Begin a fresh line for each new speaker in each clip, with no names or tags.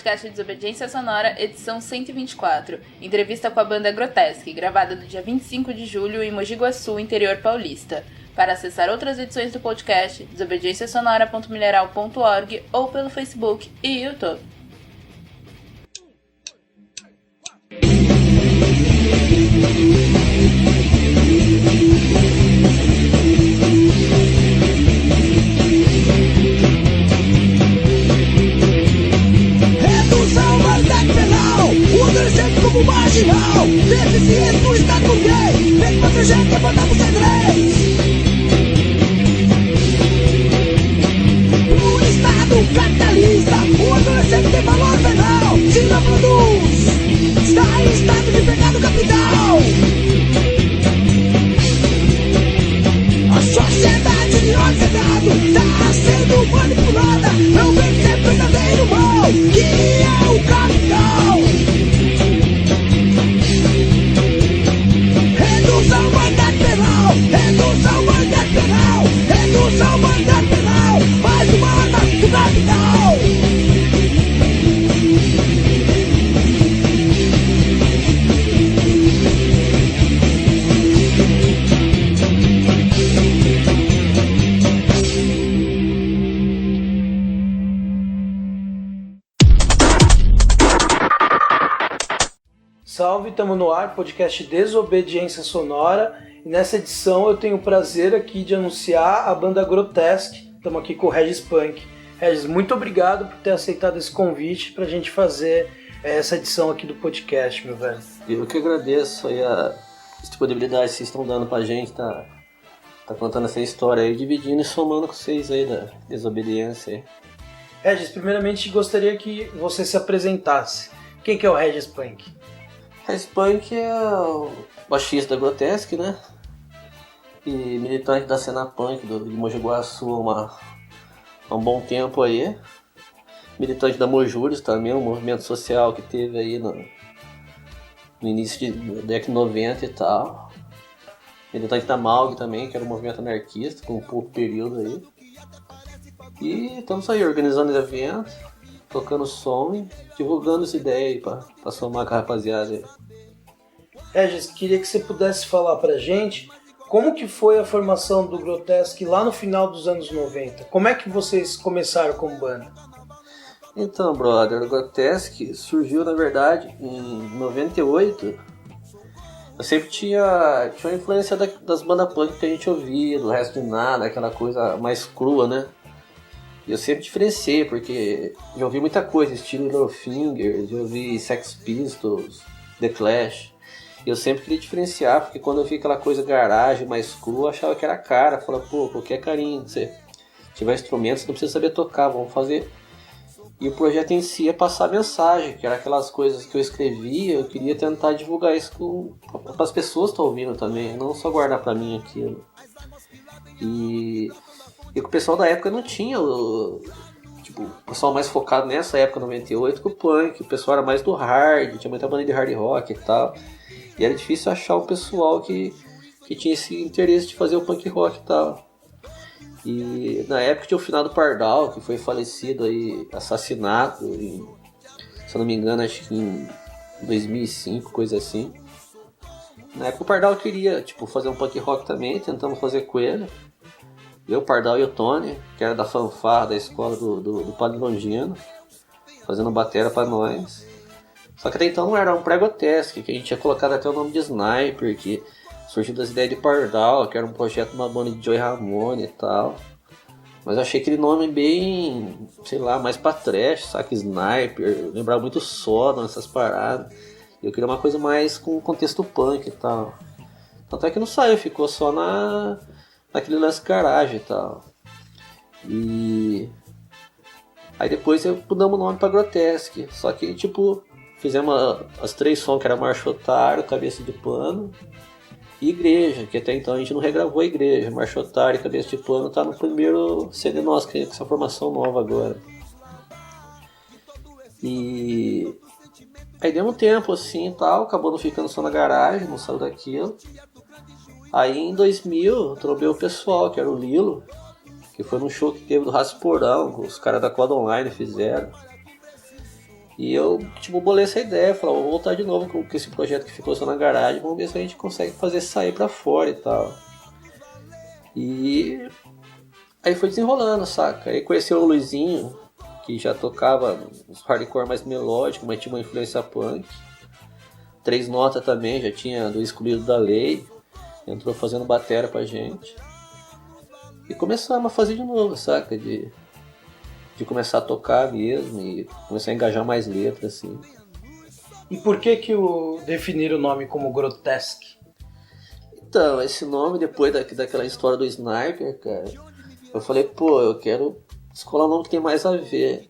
podcast Desobediência Sonora, edição 124. Entrevista com a banda Grotesque, gravada no dia 25 de julho em Mogi Guaçu, interior paulista. Para acessar outras edições do podcast, desobedienciasonora.mineral.org ou pelo Facebook e YouTube.
Como marginal, deficiente do Estado burguês, vem pra gente que botamos xadrez. No Estado capitalista, o adolescente tem valor penal. Se não produz, está em estado de pecado capital. A sociedade de organizado está sendo manipulada. Não vem ser verdadeiro mal, que é o capital. Redução mandado penal, redução mandado penal, redução mandado penal, mais humana do capital.
Salve, estamos no ar, podcast Desobediência Sonora, e nessa edição eu tenho o prazer aqui de anunciar a banda Grotesque. Estamos aqui com o Regis Punk. Regis, muito obrigado por ter aceitado esse convite para a gente fazer essa edição aqui do podcast, meu velho.
Eu que agradeço aí a disponibilidade que vocês estão dando pra gente, tá contando essa história aí, dividindo e somando com vocês aí da desobediência aí.
Regis, primeiramente gostaria que você se apresentasse. Quem que é o Regis Punk?
Regis Punk é o baixista da Grotesque, né? E militante da cena punk de Mogi Guaçu há um bom tempo aí. Militante da Mojures também, um movimento social que teve aí no início da década de 90 e tal. Militante da Malg também, que era um movimento anarquista, com um pouco período aí. E estamos aí organizando eventos, tocando som e divulgando essa ideia aí pra somar com a rapaziada aí.
Regis, queria que você pudesse falar pra gente como que foi a formação do Grotesque lá no final dos anos 90. Como é que vocês começaram como banda?
Então, brother, o Grotesque surgiu, na verdade, em 98. Eu sempre tinha uma influência das bandas punk que a gente ouvia, do Resto de Nada, aquela coisa mais crua, né? E eu sempre diferenciei, porque já ouvi muita coisa, estilo Littlefinger, já ouvi Sex Pistols, The Clash. E eu sempre queria diferenciar, porque quando eu vi aquela coisa garagem, mais crua, eu achava que era cara. Falava, pô, qualquer carinho, se tiver instrumentos, você não precisa saber tocar, vamos fazer. E o projeto em si é passar mensagem, que era aquelas coisas que eu escrevia, eu queria tentar divulgar isso para as pessoas que estão ouvindo também, não só guardar para mim aquilo. E o pessoal da época não tinha o pessoal mais focado nessa época, 98, com o punk. O pessoal era mais do hard, tinha muita banda de hard rock e tal. E era difícil achar um pessoal que tinha esse interesse de fazer o punk rock e tal. E na época tinha o finado Pardal, que foi falecido aí, assassinado, se eu não me engano, acho que em 2005, coisa assim. Na época o Pardal queria fazer um punk rock também, tentamos fazer com ele. Eu, o Pardal e o Tony, que era da fanfarra da escola do Padre Longino, fazendo batera pra nós. Só que até então não era um pré-Grotesque, que a gente tinha colocado até o nome de Sniper, que surgiu das ideias de Pardal, que era um projeto de uma banda de Joey Ramone e tal. Mas eu achei aquele nome bem, sei lá, mais pra trash, saca? Sniper, lembrava muito Sodom, essas paradas. E eu queria uma coisa mais com contexto punk e tal. Tanto é que não saiu, ficou só naquele lance garagem e tal. E aí depois mudamos o nome pra Grotesque. Só que fizemos as 3 sons, que era Marcha Otário, Cabeça de Pano e Igreja, que até então a gente não regravou a Igreja. Marcha Otário e Cabeça de Pano tá no primeiro CD nosso, que é essa formação nova agora. E aí deu um tempo assim e tal, acabou não ficando só na garagem, não saiu daquilo. Aí em 2000 eu trombei o pessoal, que era o Lilo, que foi num show que teve do Raça Porão, os caras da Quad Online fizeram. E eu, tipo, bolei essa ideia, falei, vou voltar de novo com esse projeto que ficou só na garagem, vamos ver se a gente consegue fazer sair pra fora e tal. E aí foi desenrolando, saca? Aí conheceu o Luizinho, que já tocava uns hardcore mais melódico, mas tinha uma influência punk. 3 Notas também, já tinha do Excluído da Lei, entrou fazendo bateria pra gente. E começamos a fazer de novo, saca? De começar a tocar mesmo e começar a engajar mais letras, assim.
E por que definiram o nome como Grotesque?
Então, esse nome, depois daquela história do Sniper, cara, eu falei, pô, eu quero escolher um nome que tem mais a ver.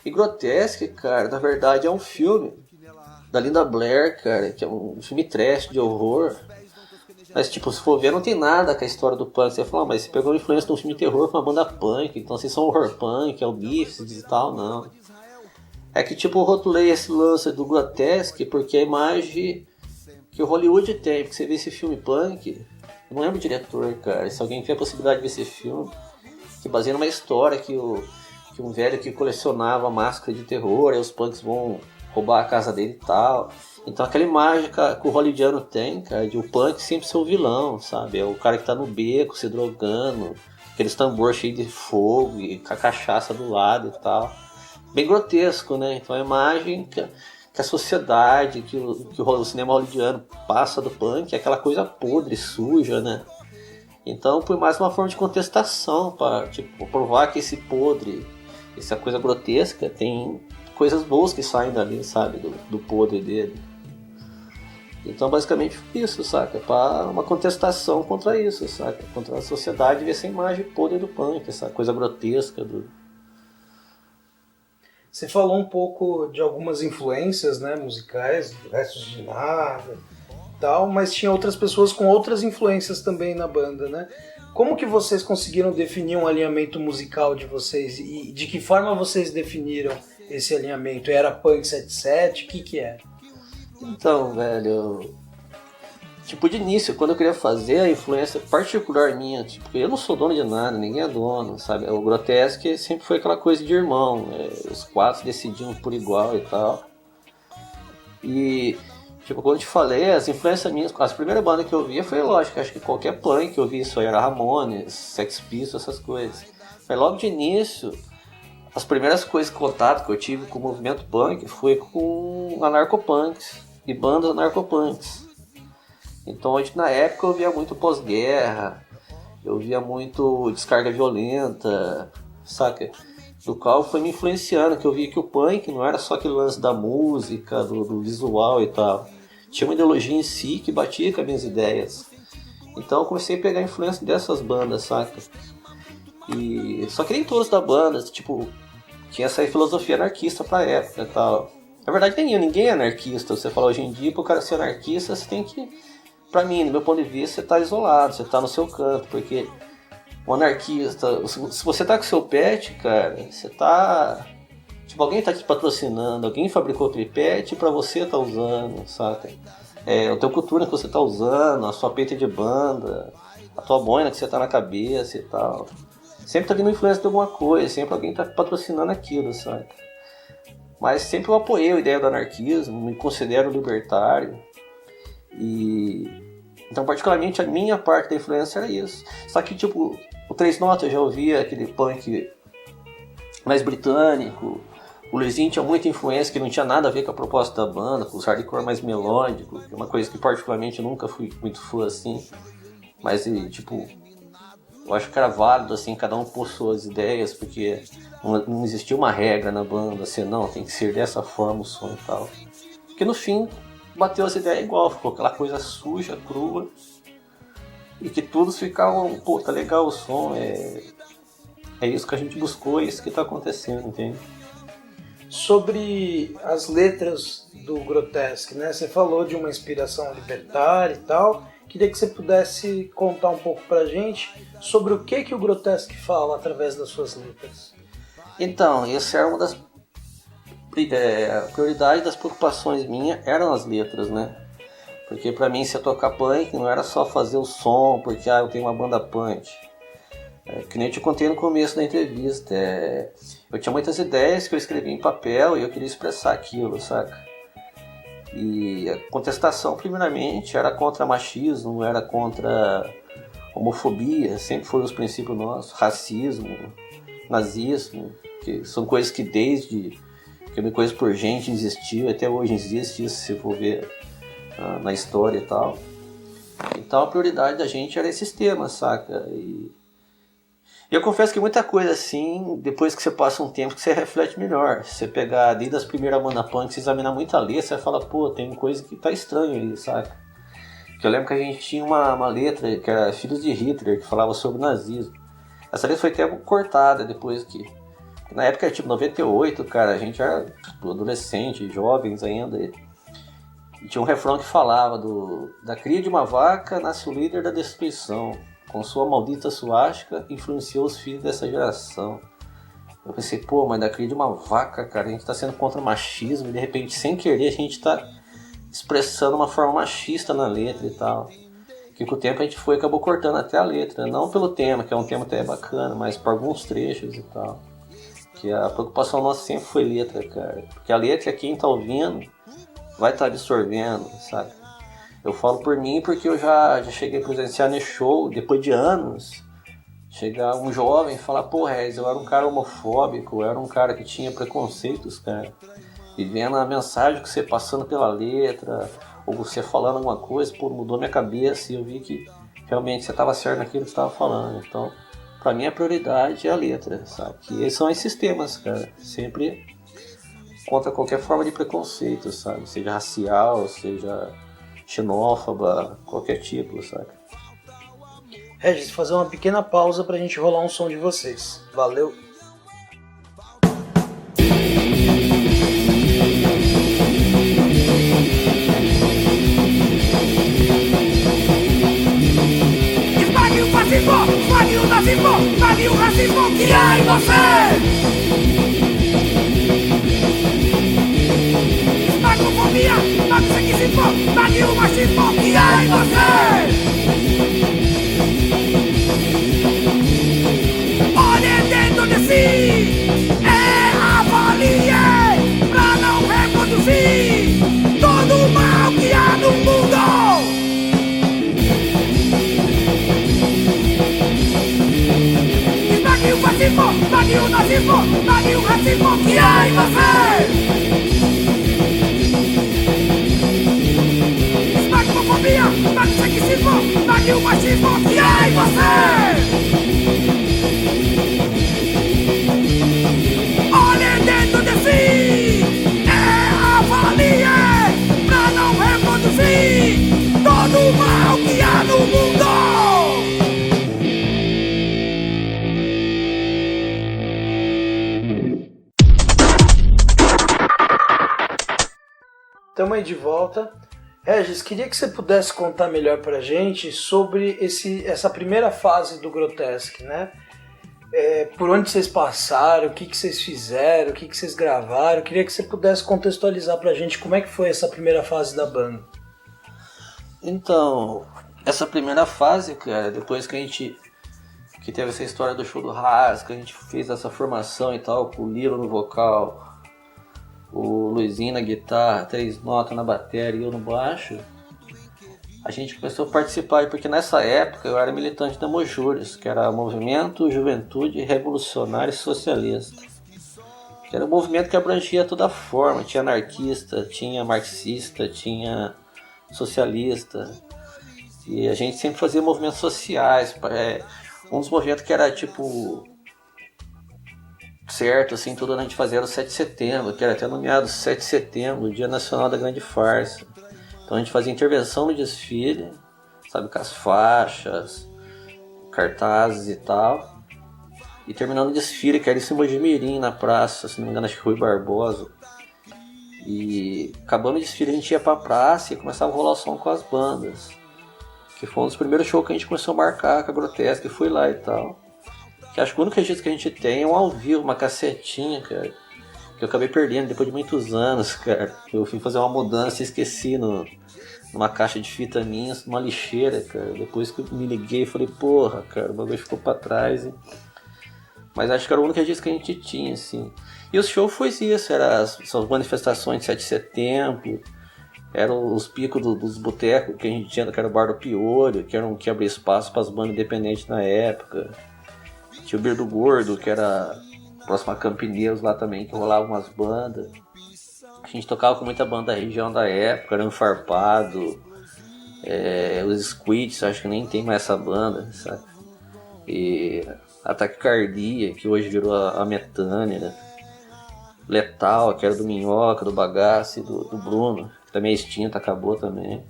E Grotesque, cara, na verdade é um filme da Linda Blair, cara, que é um filme trash de horror. Mas, tipo, se for ver, não tem nada com a história do punk. Você fala, mas você pegou a influência de um filme de terror com uma banda punk, então vocês são horror punk, é o Biffs e tal, não. É que, tipo, eu rotulei esse lance do Grotesque porque a imagem que o Hollywood tem, porque você vê esse filme punk, eu não lembro o diretor, cara, se alguém tiver a possibilidade de ver esse filme, que baseia numa história que um velho que colecionava máscara de terror, aí os punks vão roubar a casa dele e tal. Então aquela imagem que o hollywoodiano tem, cara, de o punk sempre ser o vilão, sabe? É o cara que tá no beco, se drogando, aqueles tambores cheios de fogo e com a cachaça do lado e tal. Bem grotesco, né? Então a imagem que a sociedade, que o cinema hollywoodiano passa do punk é aquela coisa podre, suja, né? Então foi mais uma forma de contestação para, tipo, provar que esse podre, essa coisa grotesca, tem coisas boas que saem dali, sabe? Do podre dele. Então basicamente isso, saca? Para uma contestação contra isso, saca? Contra a sociedade ver essa imagem podre do punk, essa coisa grotesca do...
Você falou um pouco de algumas influências, né, musicais, Restos de Nada e tal, mas tinha outras pessoas com outras influências também na banda, né? Como que vocês conseguiram definir um alinhamento musical de vocês e de que forma vocês definiram esse alinhamento? Era punk 77? O que era?
Então, velho, tipo, de início, quando eu queria fazer a influência particular minha, tipo, eu não sou dono de nada, ninguém é dono, sabe? O Grotesque sempre foi aquela coisa de irmão, os 4 decidiam por igual e tal. E, tipo, quando eu te falei, as influências minhas, as primeiras bandas que eu via foi lógico, acho que qualquer punk que eu vi isso aí era Ramones, Sex Pistols, essas coisas. Mas logo de início, as primeiras coisas de contato que eu tive com o movimento punk foi com anarcopunks e bandas anarcopunks. Então na época eu via muito pós-guerra, eu via muito Descarga Violenta, saca? Do qual foi me influenciando, que eu via que o punk não era só aquele lance da música, do visual e tal. Tinha uma ideologia em si que batia com as minhas ideias. Então eu comecei a pegar a influência dessas bandas, saca? E só que nem todos da banda, tipo, tinha essa filosofia anarquista pra época e tal. Na verdade ninguém é anarquista. Você fala hoje em dia, pro cara ser anarquista, você tem que... Pra mim, no meu ponto de vista, você tá isolado, você tá no seu canto, porque o anarquista, se você tá com o seu pet, cara, você tá... Tipo, alguém tá te patrocinando, alguém fabricou o tripete pra você tá usando, saca? O teu cultura que você tá usando, a sua peita de banda, a tua boina que você tá na cabeça e tal. Sempre tá vindo influência de alguma coisa, sempre alguém tá patrocinando aquilo, sabe? Mas sempre eu apoiei a ideia do anarquismo, me considero libertário. Então, particularmente, a minha parte da influência era isso. Só que, tipo, o 3 Notas eu já ouvia aquele punk mais britânico. O Luizinho tinha muita influência que não tinha nada a ver com a proposta da banda, com os hardcore mais melódicos, que é uma coisa que particularmente eu nunca fui muito fã assim. Mas, tipo, eu acho que era válido, assim, cada um pôr suas ideias, porque não existia uma regra na banda, assim, não, tem que ser dessa forma o som e tal. Porque no fim, bateu as ideias igual, ficou aquela coisa suja, crua, e que todos ficavam, pô, tá legal o som, é isso que a gente buscou, é isso que tá acontecendo, entende?
Sobre as letras do Grotesque, né? Você falou de uma inspiração libertária e tal. Queria que você pudesse contar um pouco pra gente sobre o que o Grotesque fala através das suas letras.
Então, essa era uma das prioridades das preocupações minhas, eram as letras, né? Porque pra mim, se eu tocar punk, não era só fazer o som, porque eu tenho uma banda punk. Que nem eu te contei no começo da entrevista, eu tinha muitas ideias que eu escrevi em papel e eu queria expressar aquilo, saca? E a contestação, primeiramente, era contra machismo, era contra homofobia, sempre foram os princípios nossos, racismo, nazismo, que são coisas que desde que eu me conheço por gente existiu, até hoje existe isso, se for ver na história e tal. Então a prioridade da gente era esses temas, saca? E eu confesso que muita coisa assim, depois que você passa um tempo, que você reflete melhor. Se você pegar desde as primeiras banda punk, você examinar muita letra, você vai falar, pô, tem coisa que tá estranha aí, saca? Que eu lembro que a gente tinha uma letra que era Filhos de Hitler, que falava sobre nazismo. Essa letra foi até cortada depois que... Na época era tipo 98, cara, a gente era adolescente, jovens ainda. E tinha um refrão que falava da cria de uma vaca nasce o líder da destruição. Com sua maldita suástica, influenciou os filhos dessa geração. Eu pensei, pô, mas da cria de uma vaca, cara, a gente tá sendo contra o machismo e de repente, sem querer, a gente tá expressando uma forma machista na letra e tal. Que com o tempo a gente acabou cortando até a letra. Não pelo tema, que é um tema até bacana, mas por alguns trechos e tal. Que a preocupação nossa sempre foi letra, cara. Porque a letra, quem tá ouvindo, vai estar absorvendo, sabe? Eu falo por mim porque eu já cheguei a presenciar nesse show, depois de anos, chegar um jovem e falar, pô, Rez, eu era um cara homofóbico, eu era um cara que tinha preconceitos, cara. E vendo a mensagem que você passando pela letra, ou você falando alguma coisa, pô, mudou minha cabeça e eu vi que realmente você estava certo naquilo que você estava falando. Então, pra mim a prioridade é a letra, sabe? E são esses temas, cara, sempre contra qualquer forma de preconceito, sabe? Seja racial, seja xenófoba, qualquer tipo, sabe?
Regis, fazer uma pequena pausa pra gente rolar um som de vocês. Valeu!
Esmague o fascismo, esmague o nazismo, esmague o racismo que há em você! Esmagofobia, esmague o sexismo, esmague o machismo que há em você! Olhe dentro de si, avalie, pra não reproduzir todo o mal que há no mundo! Esmague o fascismo, esmague o nazismo, esmague o racismo que há em você! Esmagofobia, esmague o sexismo, esmague o machismo que há em você! Olhe dentro de si, avalie, pra não reproduzir todo o mal que há no mundo!
Estamos aí de volta. Regis, queria que você pudesse contar melhor pra gente sobre essa primeira fase do Grotesque, né? Por onde vocês passaram, o que vocês fizeram, o que vocês gravaram. Queria que você pudesse contextualizar pra gente como é que foi essa primeira fase da banda.
Então, essa primeira fase, cara, depois que teve essa história do show do Haas, que a gente fez essa formação e tal, com o Lilo no vocal, o Luizinho na guitarra, 3 notas na bateria e eu no baixo, a gente começou a participar, porque nessa época eu era militante da Mojures, que era Movimento Juventude Revolucionária e Socialista, que era um movimento que abrangia toda a forma, tinha anarquista, tinha marxista, tinha socialista, e a gente sempre fazia movimentos sociais, um dos movimentos que era tipo... certo, assim, tudo a gente fazia era o 7 de setembro, que era até nomeado 7 de setembro, o Dia Nacional da Grande Farsa. Então a gente fazia intervenção no desfile, sabe, com as faixas, cartazes e tal. E terminando o desfile, que era em cima de Mirim, na praça, se não me engano, acho que Rui Barbosa. E acabando o desfile, a gente ia pra praça e começava a rolar o som com as bandas. Que foi um dos primeiros shows que a gente começou a marcar com a Grotesque, e fui lá e tal. Que acho que o único registro que a gente tem é um ao vivo, uma cassetinha, cara. Que que eu acabei perdendo depois de muitos anos, cara. Eu fui fazer uma mudança e esqueci numa caixa de fita minha, numa lixeira, cara. Depois que eu me liguei, falei, porra, cara, o bagulho ficou pra trás. Mas acho que era o único disco que a gente tinha, assim. E o show foi isso, são as manifestações de 7 de setembro, eram os picos dos botecos que a gente tinha, que era o Bar do Piolho, que era um que abria espaço para as bandas independentes na época. Tinha o Birdo Gordo, que era próximo a Campineiros lá também, que rolava umas bandas. A gente tocava com muita banda da região da época, era um Farpado, os Squids, acho que nem tem mais essa banda, sabe? E Ataque Cardia, que hoje virou a Metânia, né? Letal, que era do Minhoca, do Bagaço e do Bruno, que também é extinto, acabou também.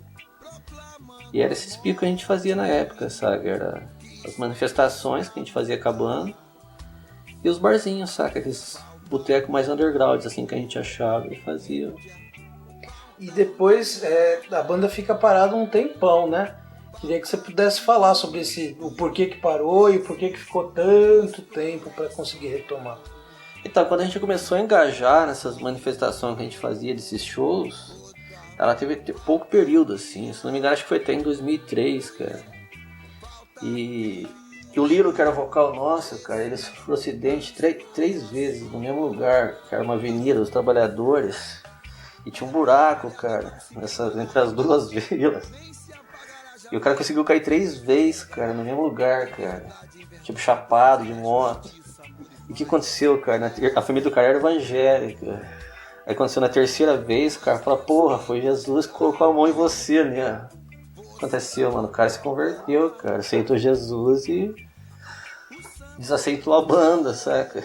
E era esses picos que a gente fazia na época, sabe? Era as manifestações que a gente fazia acabando e os barzinhos, saca? Aqueles botecos mais undergrounds, assim, que a gente achava e fazia.
E depois a banda fica parada um tempão, né? Queria que você pudesse falar sobre o porquê que parou e o porquê que ficou tanto tempo para conseguir retomar.
Então, quando a gente começou a engajar nessas manifestações que a gente fazia, desses shows, ela teve pouco período, assim. Se não me engano, acho que foi até em 2003, cara. E o Liro, que era vocal nosso, cara, ele sofreu acidente três vezes no mesmo lugar, que era uma avenida dos trabalhadores. E tinha um buraco, cara, entre as duas vilas. E o cara conseguiu cair 3 vezes, cara, no mesmo lugar, cara. Tipo, chapado de moto. E o que aconteceu, cara? A família do cara era evangélica. Aí aconteceu na 3ª vez, o cara falou, porra, foi Jesus que colocou a mão em você, né? Aconteceu, mano, o cara se converteu, cara, aceitou Jesus e desaceitou a banda, saca?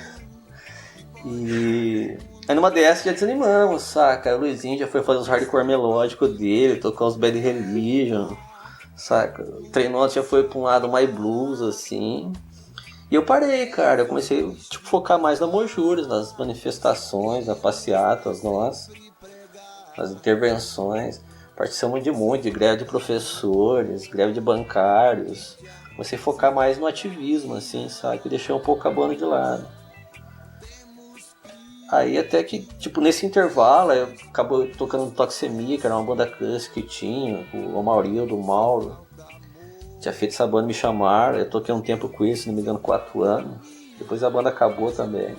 E aí numa dessas já desanimamos, saca? O Luizinho já foi fazer os hardcore melódicos dele, tocar os Bad Religion, saca? O Treinado já foi pra um lado mais blues, assim. E eu parei, cara, eu comecei a focar mais na Mojures, nas manifestações, nas passeatas nossas, nas intervenções. Participamos de greve de professores, greve de bancários. Comecei a focar mais no ativismo, assim, sabe? E deixei um pouco a banda de lado. Aí até que, tipo, nesse intervalo, eu acabei tocando no Toxemia, que era uma banda clássica que tinha, o Maurildo, o Mauro. Tinha feito essa banda, me chamaram, eu toquei um tempo com isso, se não me engano, 4 anos. Depois a banda acabou também.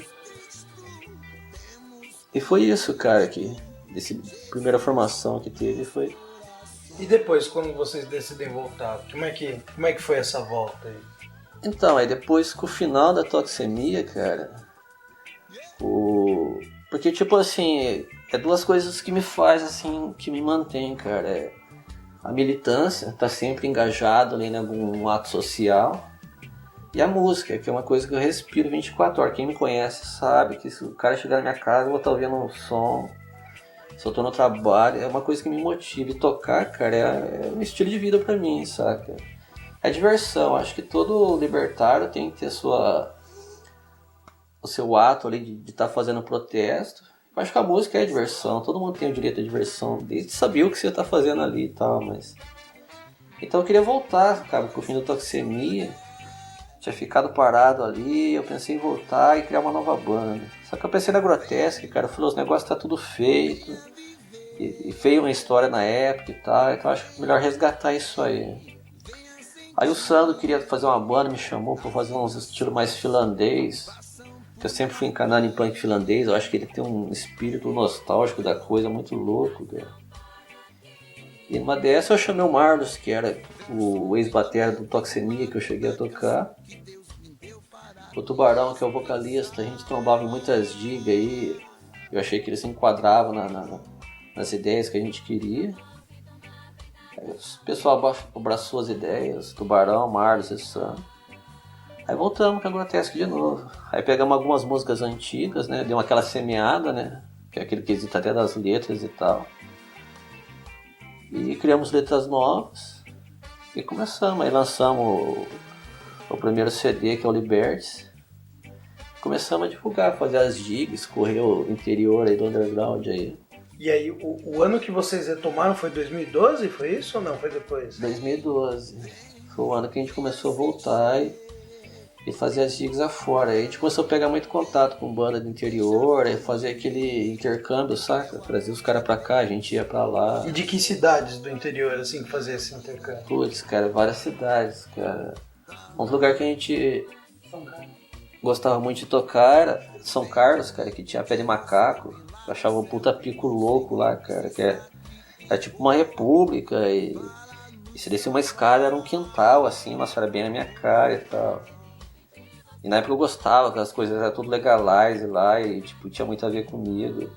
E foi isso, cara, que dessa primeira formação que teve foi.
E depois, quando vocês decidem voltar, como é que foi essa volta aí?
Então, aí depois com o final da Toxemia, cara, porque tipo assim, é 2 coisas que me faz assim, que me mantém, cara, a militância, tá sempre engajado ali em algum ato social, e a música, que é uma coisa que eu respiro 24 horas. Quem me conhece sabe que se o cara chegar na minha casa, eu vou estar ouvindo um som. Se eu tô no trabalho, é uma coisa que me motiva. E tocar, cara, é um estilo de vida pra mim, saca? É diversão. Acho que todo libertário tem que ter o seu ato ali de estar fazendo protesto. Eu acho que a música é diversão. Todo mundo tem o direito à diversão, desde saber o que você tá fazendo ali e tal, mas... Então eu queria voltar, cara, com o fim da Toxemia. Tinha ficado parado ali, eu pensei em voltar e criar uma nova banda. Só que eu pensei na Grotesque, cara, eu falei, os negócios tá tudo feito. E feio uma história na época e tal, então acho que é melhor resgatar isso aí. Aí o Sandro queria fazer uma banda, me chamou pra fazer uns estilos mais finlandês. Eu sempre fui encanado em punk finlandês, eu acho que ele tem um espírito nostálgico da coisa muito louco, cara. E numa dessa eu chamei o Marlos, que era o ex-batera do Toxemia, que eu cheguei a tocar. O Tubarão, que é o vocalista, a gente trombava em muitas gigas aí. Eu achei que ele se enquadrava nas ideias que a gente queria. Aí o pessoal abraçou as ideias, Tubarão, Marlos e Sam. Aí voltamos com a Grotesque de novo. Aí pegamos algumas músicas antigas, né? Deu aquela semeada, né? Que é aquele quesito até das letras e tal. E criamos letras novas. E começamos. Aí lançamos o primeiro CD, que é o Liberties. Começamos a divulgar, fazer as gigs, correr o interior aí do underground aí.
E aí, o ano que vocês retomaram foi 2012? Foi isso ou não? Foi depois?
2012. Foi o ano que a gente começou a voltar e e fazia as gigs afora. Aí a gente começou a pegar muito contato com banda do interior, aí fazer aquele intercâmbio, saca? Trazer os caras pra cá, a gente ia pra lá.
E de que cidades do interior, assim, que fazia esse intercâmbio?
Putz, cara, várias cidades, cara. Um lugar que a gente gostava muito de tocar era São Carlos, cara, que tinha pé de macaco. Eu achava um puta pico louco lá, cara, que era tipo uma república e se descia uma escada era um quintal, assim, nossa, era bem na minha cara e tal. E na época eu gostava, que as coisas eram tudo legalize lá e tipo, tinha muito a ver comigo.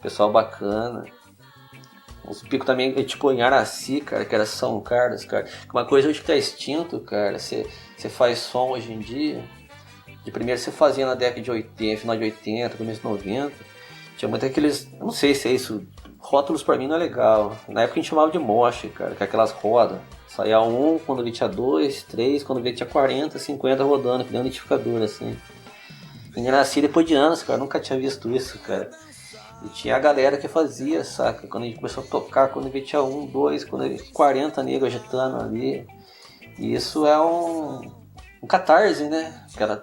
Pessoal bacana. Os picos também, tipo em Araci, cara, que era São Carlos, cara. Uma coisa hoje que tá extinto, cara, você faz som hoje em dia. De primeiro você fazia na década de 80, final de 80, começo de 90. Tinha muito aqueles, eu não sei se é isso, rótulos pra mim não é legal. Na época a gente chamava de moche, cara, que é aquelas rodas. Saía um, quando ele tinha 2, 3, quando ele tinha 40, 50 rodando, que deu um identificador, assim. E nasci depois de anos, cara, nunca tinha visto isso, cara. E tinha a galera que fazia, saca? Quando a gente começou a tocar, quando ele tinha 1, 2, quando ele 40 negros agitando ali. E isso é um catarse, né? Aquela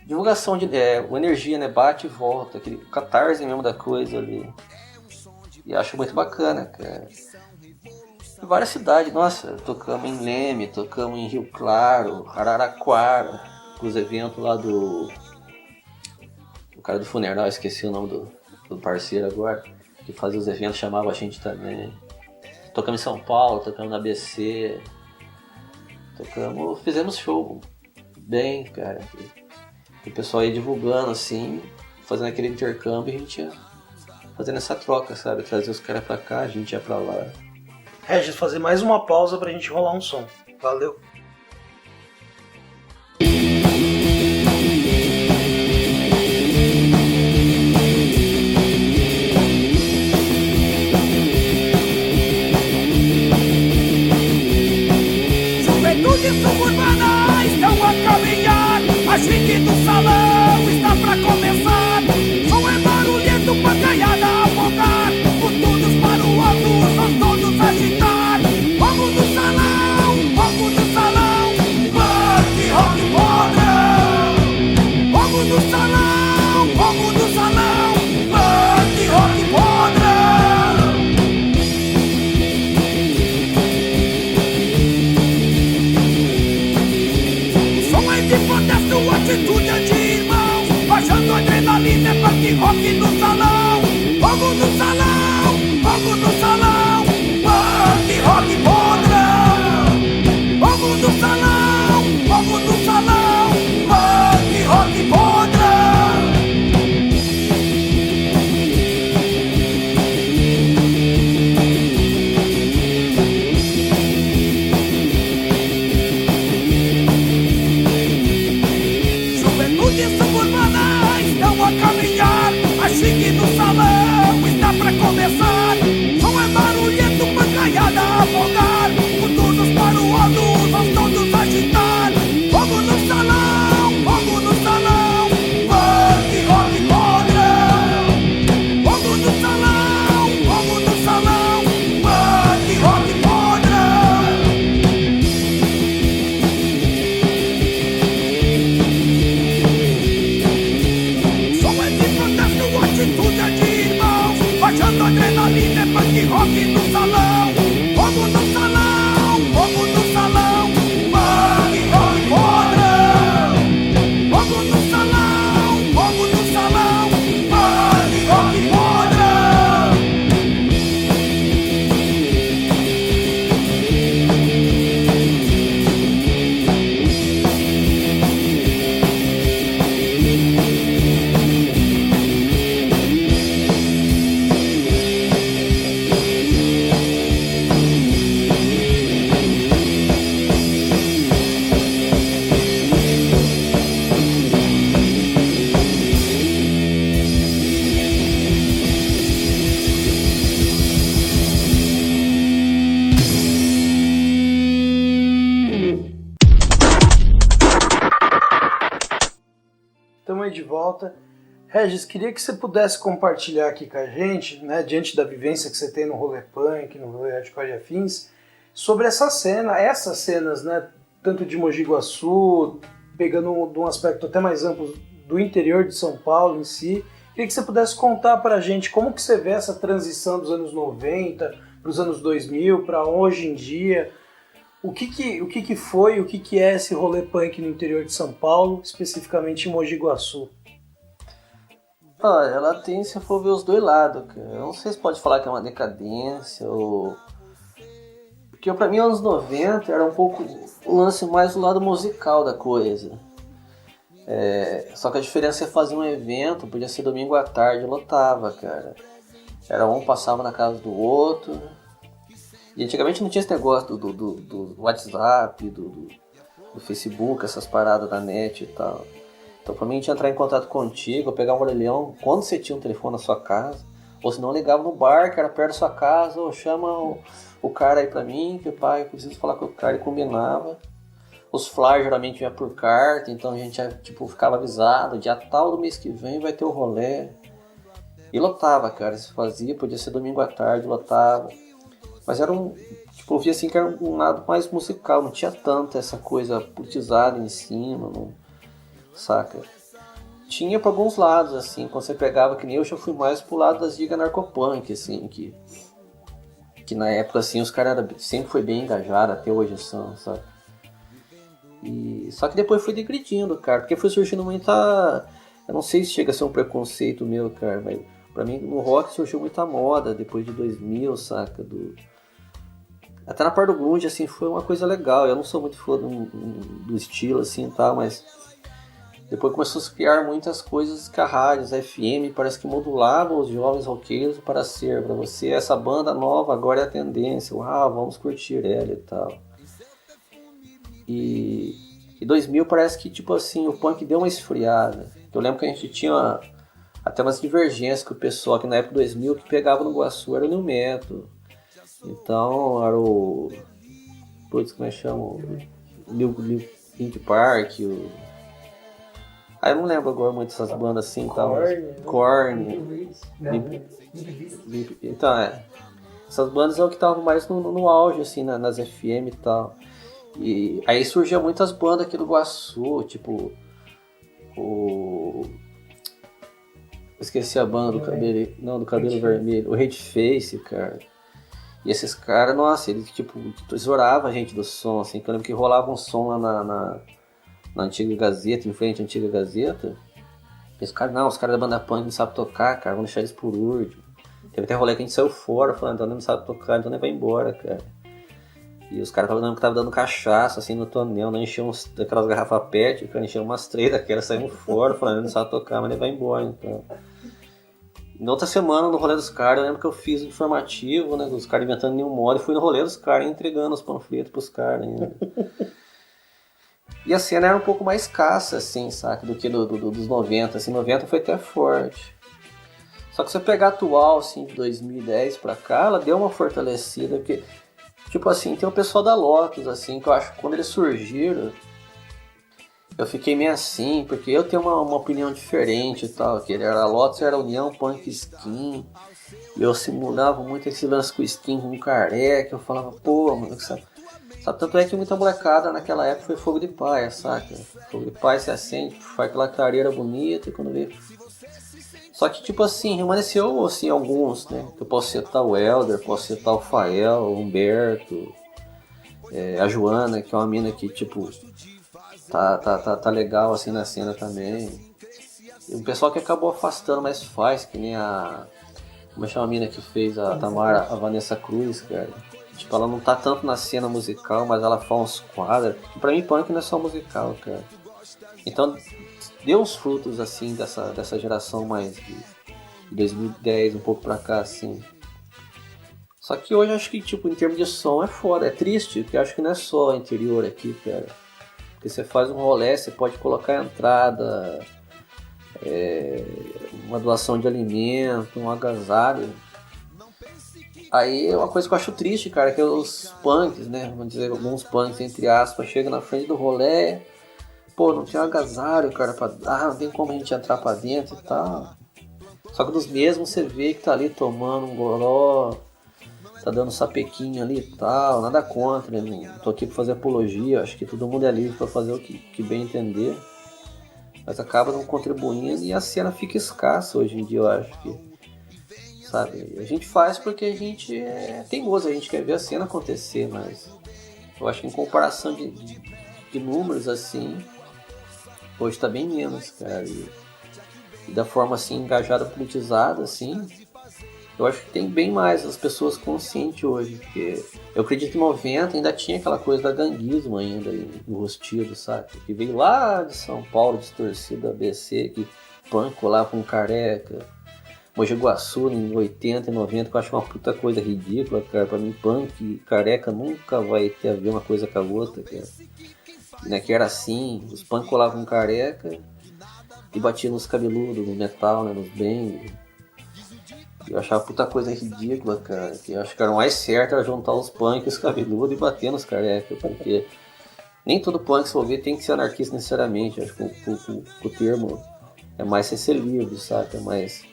divulgação de uma energia, né? Bate e volta, aquele catarse mesmo da coisa ali. E acho muito bacana, cara. Em várias cidades, nossa, tocamos em Leme, tocamos em Rio Claro, Araraquara, os eventos lá do cara do funeral, esqueci o nome do parceiro agora, que fazia os eventos, chamava a gente também. Tocamos em São Paulo, tocamos na ABC, fizemos show bem, cara. E o pessoal ia divulgando assim, fazendo aquele intercâmbio e a gente ia fazendo essa troca, sabe? Trazer os caras pra cá, a gente ia pra lá.
Regis, fazer mais uma pausa pra gente rolar um som. Valeu.
Juventude suburbana estão a caminhar, a gente do salão está pra começar. Som é barulhento, pancaiada a focar, por todos para o alto, nós todos agitar. Fogo no salão, punk, rock, podrão. Fogo no salão, punk, rock, podrão. Atitude é de irmão, baixando adrenalina, é punk rock no salão. Fogo no salão, punk rock podrão. Fogo no salão, punk rock podrão. Suburbana estão a caminhar, a chique do salão está pra começar. Som é barulhento, pancaiada a fogar, por todos para o alto, nós todos agitar. Fogo no salão, punk, rock, podrão. Fogo no salão, punk, rock, podrão. Atitude é de irmão, baixando adrenalina, é punk rock no salão. Fogo no salão, punk rock podrão. Fogo no salão, punk rock podrão.
Estamos aí de volta. Regis, queria que você pudesse compartilhar aqui com a gente, né, diante da vivência que você tem no rolê punk, no rolê hardcore e afins, sobre essas cenas, né, tanto de Mogi Guaçu, pegando de um aspecto até mais amplo do interior de São Paulo em si. Queria que você pudesse contar pra gente como que você vê essa transição dos anos 90 para os anos 2000, para hoje em dia. O que foi, o que é esse rolê punk no interior de São Paulo, especificamente em Mogi Guaçu?
Ela tem, se for ver os dois lados, cara. Eu não sei se pode falar que é uma decadência ou... Porque pra mim, anos 90 era um pouco o lance mais do lado musical da coisa. Só que a diferença é fazer um evento, podia ser domingo à tarde, lotava, cara. Era um passava na casa do outro. E antigamente não tinha esse negócio do WhatsApp, do Facebook, essas paradas da net e tal. Então pra mim a gente entrar em contato contigo, pegar um orelhão quando você tinha um telefone na sua casa, ou se não ligava no bar, que era perto da sua casa, ou chama o cara aí pra mim, que pai, eu preciso falar com o cara, e combinava. Os flyers geralmente vinha por carta, então a gente ficava avisado, dia tal do mês que vem vai ter o rolê. E lotava, cara, se fazia, podia ser domingo à tarde, lotava. Mas era eu via assim que era um lado mais musical, não tinha tanto essa coisa politizada em cima, não, saca? Tinha pra alguns lados, assim, quando você pegava, que nem eu já fui mais pro lado das gigas narcopunk, assim, que na época, assim, os caras sempre foi bem engajados, até hoje são, sabe? Só que depois foi degredindo, cara, porque foi surgindo muita... Eu não sei se chega a ser um preconceito meu, cara, mas pra mim no rock surgiu muita moda depois de 2000, saca? Até na parte do grunge, assim, foi uma coisa legal. Eu não sou muito fã do estilo, assim, tá, mas depois começou a se criar muitas coisas que a rádio, a FM, parece que modulavam os jovens roqueiros para ser, pra você, essa banda nova agora é a tendência, vamos curtir ela e tal. E 2000 parece que, tipo assim, o punk deu uma esfriada. Eu lembro que a gente tinha até umas divergências com o pessoal, que na época 2000 que pegava no Guaçu era o New Metal. Então era o... Putz, como é que chama? O Linkin Park, eu não lembro agora muito dessas bandas assim, Korn. Então essas bandas é o que estavam mais no auge, assim, nas FM e tal. E aí surgiam muitas bandas aqui do Guaçu, tipo esqueci a banda do cabelo vermelho, o Redface, cara. E esses caras, nossa, eles tesouravam a gente do som, assim, que eu lembro que rolava um som lá na antiga Gazeta, em frente à antiga Gazeta. E os caras da banda punk não sabem tocar, cara, vamos deixar eles por último. Teve até rolê que a gente saiu fora, falando, então não sabe tocar, então nem vai embora, cara. E os caras estavam dando cachaça, assim, no tonel, né? Enchiam daquelas garrafas PET, cara, enchiam umas 3 daquelas, saímos fora, falando, não sabe tocar, mas nem vai embora, então. Na outra semana, no rolê dos caras, eu lembro que eu fiz um informativo, né? Os caras inventando nenhum modo, e fui no rolê dos caras, entregando os panfletos pros caras ainda. E a cena era um pouco mais escassa, assim, saca? Do que dos 90, assim, 90 foi até forte. Só que se você pegar atual, assim, de 2010 pra cá, ela deu uma fortalecida, porque... Tipo assim, tem o pessoal da Lotus, assim, que eu acho que quando eles surgiram, eu fiquei meio assim, porque eu tenho uma opinião diferente e tal, que a Lotus era a União Punk Skin, e eu simulava muito esse lance com skin com careca, eu falava, pô, mano, sabe, tanto é que muita molecada naquela época foi fogo de paia, saca? Fogo de paia se acende, faz aquela clareira bonita, e quando vê... Só que, tipo assim, remanesceu, assim, alguns, né? Eu posso citar o Helder, posso citar o Fael, o Humberto, a Joana, que é uma mina que, tipo, tá legal, assim, na cena também. E o pessoal que acabou afastando, mas faz, que nem a... Como chama a mina que fez a Tamara, a Vanessa Cruz, cara? Tipo, ela não tá tanto na cena musical, mas ela faz uns quadros. E pra mim, punk não é só musical, cara. Então... deu uns frutos, assim, dessa geração mais de 2010, um pouco pra cá, assim. Só que hoje eu acho que, tipo, em termos de som é foda, é triste, porque eu acho que não é só interior aqui, cara. Porque você faz um rolê, você pode colocar a entrada, uma doação de alimento, um agasalho. Aí uma coisa que eu acho triste, cara, é que os punks, né, vamos dizer, alguns punks, entre aspas, chegam na frente do rolê... Pô, não tem agasalho, cara, pra dar, não tem como a gente entrar pra dentro e tal. Só que dos mesmos você vê que tá ali tomando um goró, tá dando sapequinho ali e tal, nada contra, não tô aqui pra fazer apologia, acho que todo mundo é livre pra fazer o que bem entender, mas acaba não contribuindo e a cena fica escassa hoje em dia, eu acho que, sabe, a gente faz porque a gente é teimoso, a gente quer ver a cena acontecer, mas eu acho que em comparação de números assim, hoje tá bem menos, cara, e da forma assim, engajada, politizada, assim, eu acho que tem bem mais as pessoas conscientes hoje, porque eu acredito que em 90 ainda tinha aquela coisa da ganguismo ainda enrostido, sabe? Que veio lá de São Paulo, distorcido ABC, que punk colava com careca. Mogi Guaçu em 80 e 90, que eu acho uma puta coisa ridícula, cara. Pra mim, punk e careca nunca vai ter a ver uma coisa com a outra, cara. Né, que era assim, os punk colavam com careca e batiam nos cabeludos, no metal, né, nos bang. Eu achava puta coisa ridícula, cara. Que eu acho que era o mais certo era juntar os punk e os cabeludos e bater nos carecas, porque nem todo punk, se for ver, tem que ser anarquista necessariamente. Eu acho que o termo é mais ser livre, sabe? É mais...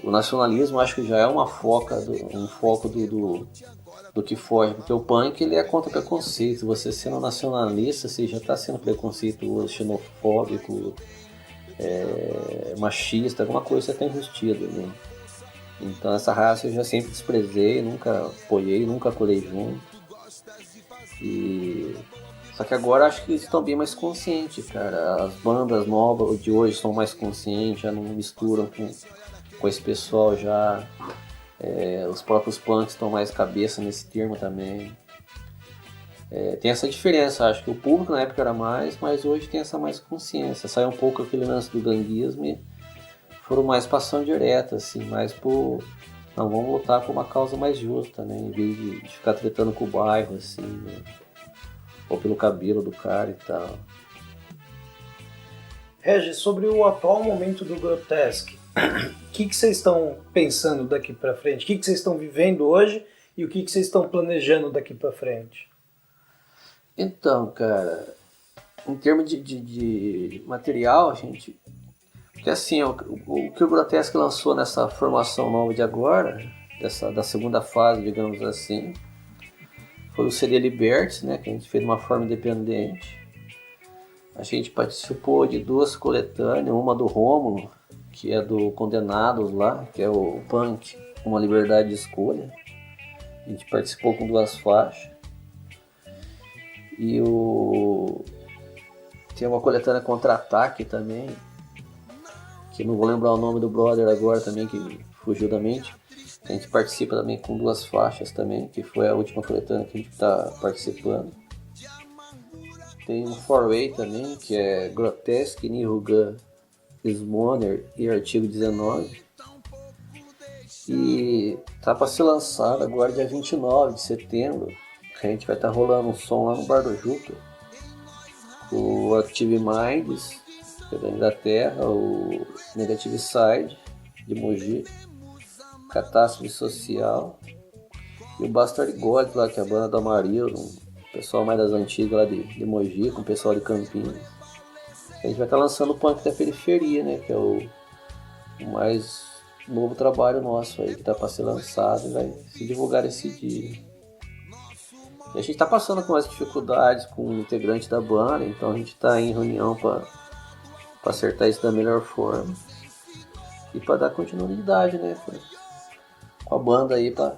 O nacionalismo acho que já é um foco do que foge, porque o punk ele é contra preconceito. Você sendo nacionalista, você já está sendo preconceituoso, xenofóbico, machista, alguma coisa você está enrustido, né? Então essa raça eu já sempre desprezei, nunca apoiei, nunca colei junto. Só que agora acho que eles estão bem mais conscientes, cara. As bandas novas de hoje são mais conscientes, já não misturam com esse pessoal já. Os próprios punks estão mais cabeça nesse termo também. Tem essa diferença, acho que o público na época era mais, mas hoje tem essa mais consciência. Saiu um pouco aquele lance do ganguismo e foram mais pra ação direta, assim, mais por... Não, vamos lutar por uma causa mais justa, né? Em vez de ficar tretando com o bairro, assim, né? Ou pelo cabelo do cara e tal.
Regis, sobre o atual momento do Grotesque, o que vocês estão pensando daqui pra frente? O que vocês estão vivendo hoje e o que vocês estão planejando daqui pra frente?
Então, cara, em termos de material, gente... Porque assim, o que o Grotesque lançou nessa formação nova de agora, da segunda fase, digamos assim, foi o CD Liberty, né, que a gente fez de uma forma independente. A gente participou de 2 coletâneas, uma do Rômulo, que é do Condenados lá, que é o punk, Uma Liberdade de Escolha. A gente participou com 2 faixas. E tem uma coletânea Contra-Ataque também, que não vou lembrar o nome do brother agora também, que fugiu da mente. A gente participa também com 2 faixas também, que foi a última coletânea que a gente está participando. Tem um 4-Way também, que é Grotesque, Nirrugan, Smoner e Artigo 19. E tá para ser lançado agora dia 29 de setembro. A gente vai estar rolando um som lá no Bar do Juca, o Active Minds, que é da Inglaterra, o Negative Side, de Mogi, Catástrofe Social, e o Bastard God lá, que é a banda do Amarillo, o pessoal mais das antigas lá de Mogi, com o pessoal de Campinas. A gente vai estar lançando o Punk da Periferia, né, que é o mais novo trabalho nosso aí, que tá para ser lançado e vai se divulgar esse dia. E a gente tá passando com as dificuldades com o integrante da banda, então a gente tá em reunião para acertar isso da melhor forma e para dar continuidade, né, com a banda aí para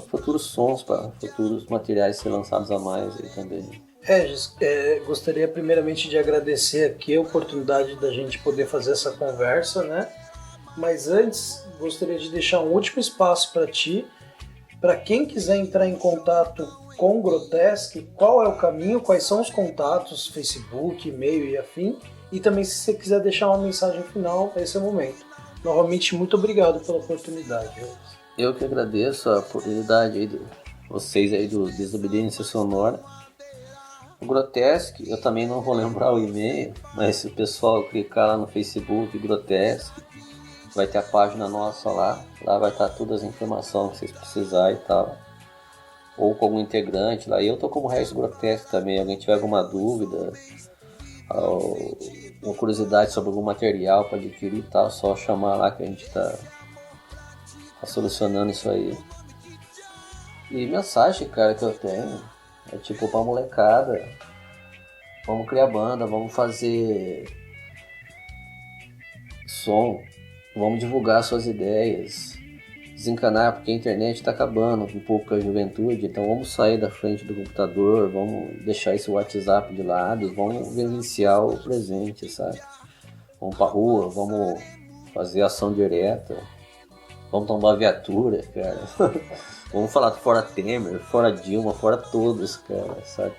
futuros sons, para futuros materiais ser lançados a mais aí também.
Regis, gostaria primeiramente de agradecer aqui a oportunidade da gente poder fazer essa conversa, né? Mas antes, gostaria de deixar um último espaço para ti, para quem quiser entrar em contato com o Grotesque, qual é o caminho, quais são os contatos, Facebook, e-mail e afim, e também se você quiser deixar uma mensagem final, esse é o momento. Novamente, muito obrigado pela oportunidade.
Eu que agradeço a oportunidade aí de vocês aí do Desobediência Sonora. O Grotesque, eu também não vou lembrar o e-mail, mas se o pessoal clicar lá no Facebook, Grotesque, vai ter a página nossa lá vai estar todas as informações que vocês precisarem e tal. Ou com algum integrante lá. E eu tô como Regis Grotesque também, alguém tiver alguma dúvida, uma curiosidade sobre algum material para adquirir e tal, só chamar lá que a gente tá solucionando isso aí. E mensagem, cara, que eu tenho é tipo pra molecada: vamos criar banda, vamos fazer som, vamos divulgar suas ideias, desencanar, porque a internet tá acabando um pouco com a juventude, então vamos sair da frente do computador, vamos deixar esse WhatsApp de lado, vamos vivenciar o presente, sabe? Vamos pra rua, vamos fazer ação direta, vamos tomar viatura, cara. Vamos falar fora Temer, fora Dilma, fora todos, cara, sabe?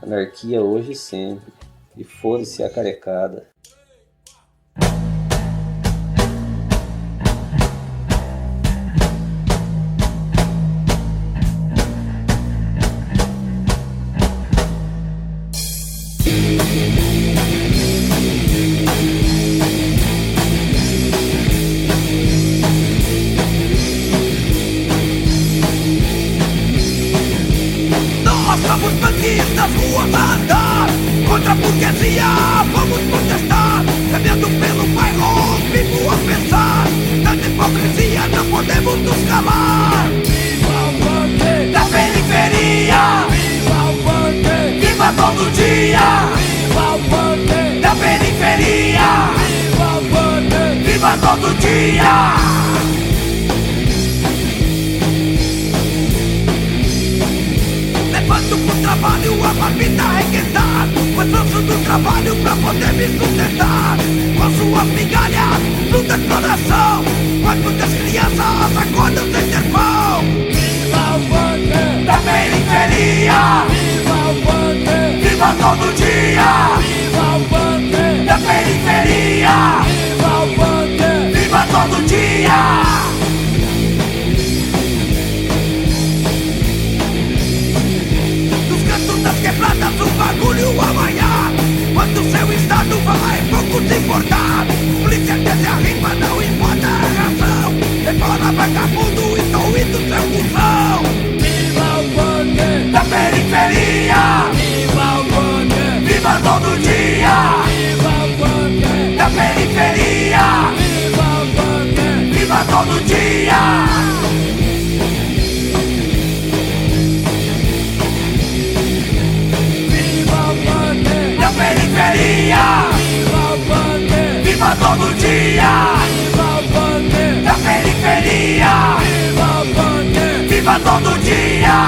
Anarquia hoje e sempre. E foda-se a carecada.
Nós somos bandidos nas ruas a andar contra a burguesia, vamos protestar, caminhando pelo bairro, vivo a pensar. Tanta hipocrisia, não podemos nos calar. Viva o punk da periferia, viva o punk, viva todo dia. Viva o punk da periferia, viva o punk, viva todo dia. Levanto pro trabalho, a marmita arrequentar, o esforço do trabalho pra poder me sustentar. Com suas migalhas, luta de coração, mas muitas crianças acordam sem ter pão. Viva o punk da periferia, viva o punk, viva todo dia. Viva o punk da periferia, viva o punk, viva todo dia. Das quebradas o bagulho amanhã, quando o seu estado vai pouco se importar. Polícia desce a rima, não importa a razão. Embora vagabundo, estou indo seu cuzão. Viva o punk da periferia, viva o punk, viva todo dia. Viva o punk da periferia, viva o punk, viva todo dia. Periferia, viva o punk, viva todo dia. Viva o punk da periferia, viva o punk, viva todo dia.